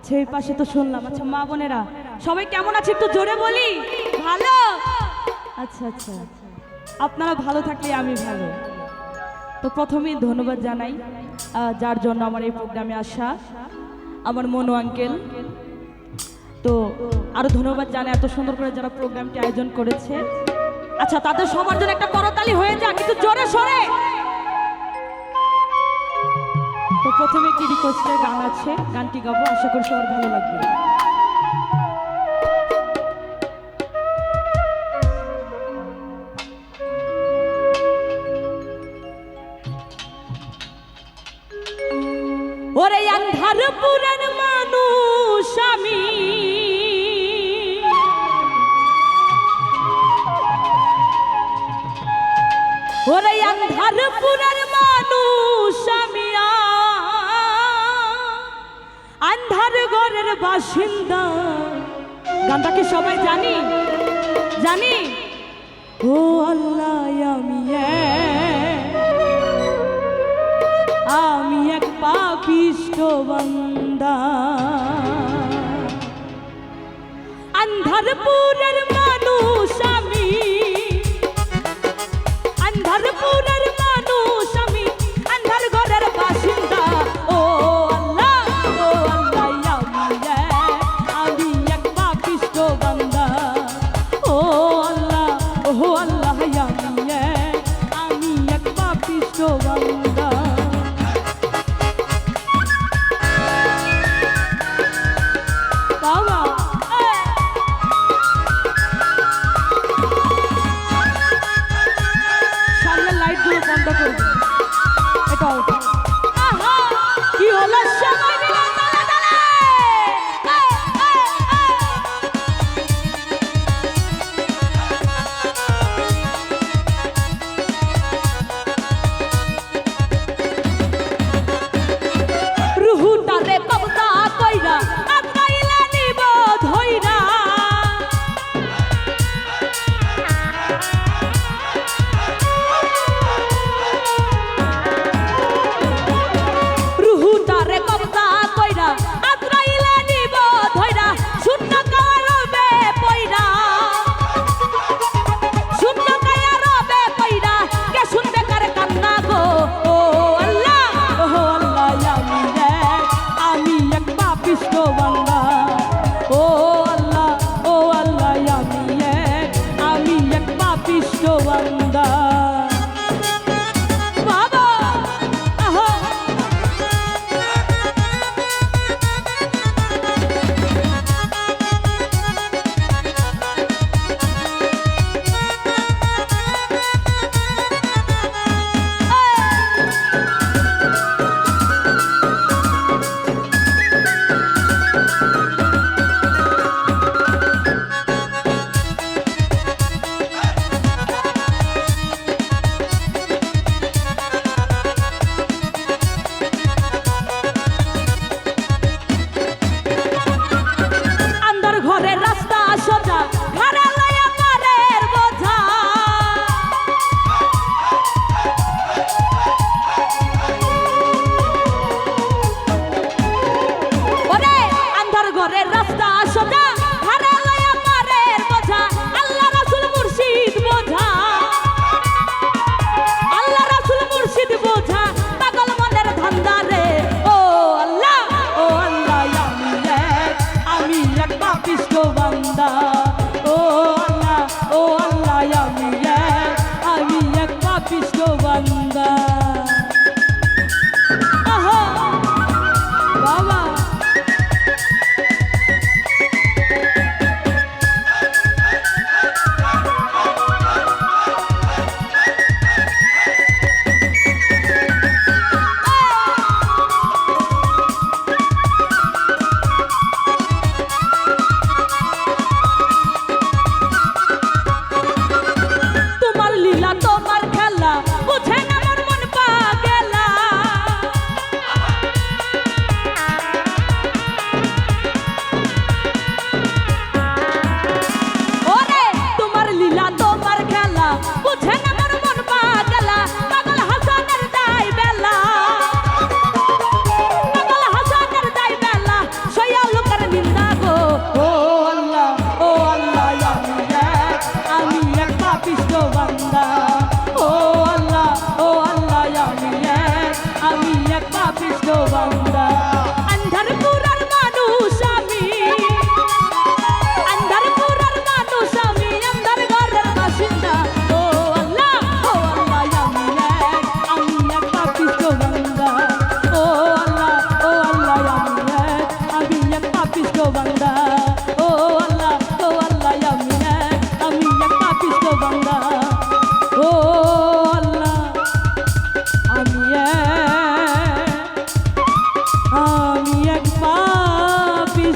আচ্ছা এই পাশে তো শুনলাম। আচ্ছা মা বোনেরা সবাই কেমন আছে একটু জোরে বলি। ভালো? আচ্ছা আচ্ছা, আপনারা ভালো থাকলে আমি ভালো। তো প্রথমেই ধন্যবাদ জানাই যার জন্য আমার এই প্রোগ্রামে আসা, আমার মনু আঙ্কেল। তো আরো ধন্যবাদ জানাই এত সুন্দর করে যারা প্রোগ্রামটি আয়োজন করেছে। আচ্ছা তাদের সবার জন্য একটা করতালি হয়ে যাক একটু জোরে সরে। তো প্রথমে একটি রিকোয়েস্টের গান আছে, গানটি গাবো, আশা করি সবার ভালো লাগবে। ওরে আন্ধারপুরের মানুষ আমি, ওরে আন্ধারপুরের মানুষ আমি, আন্ধার ঘরের বাসিন্দা। গানটা কি সবাই জানি? জানি। ও আল্লাহ আমি এক পাপিষ্ঠ বান্দা, আন্ধারপুরের মানুষ আমি, আন্ধারপুরের মানুষ আমি, আন্ধার ঘরের বাসিন্দা। ও আল্লাহ আমি এক পাপিষ্ঠ বান্দা। ও আল্লাহ আমি এক পাপিষ্ঠ বান্দা। বাবা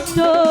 দুষ্ট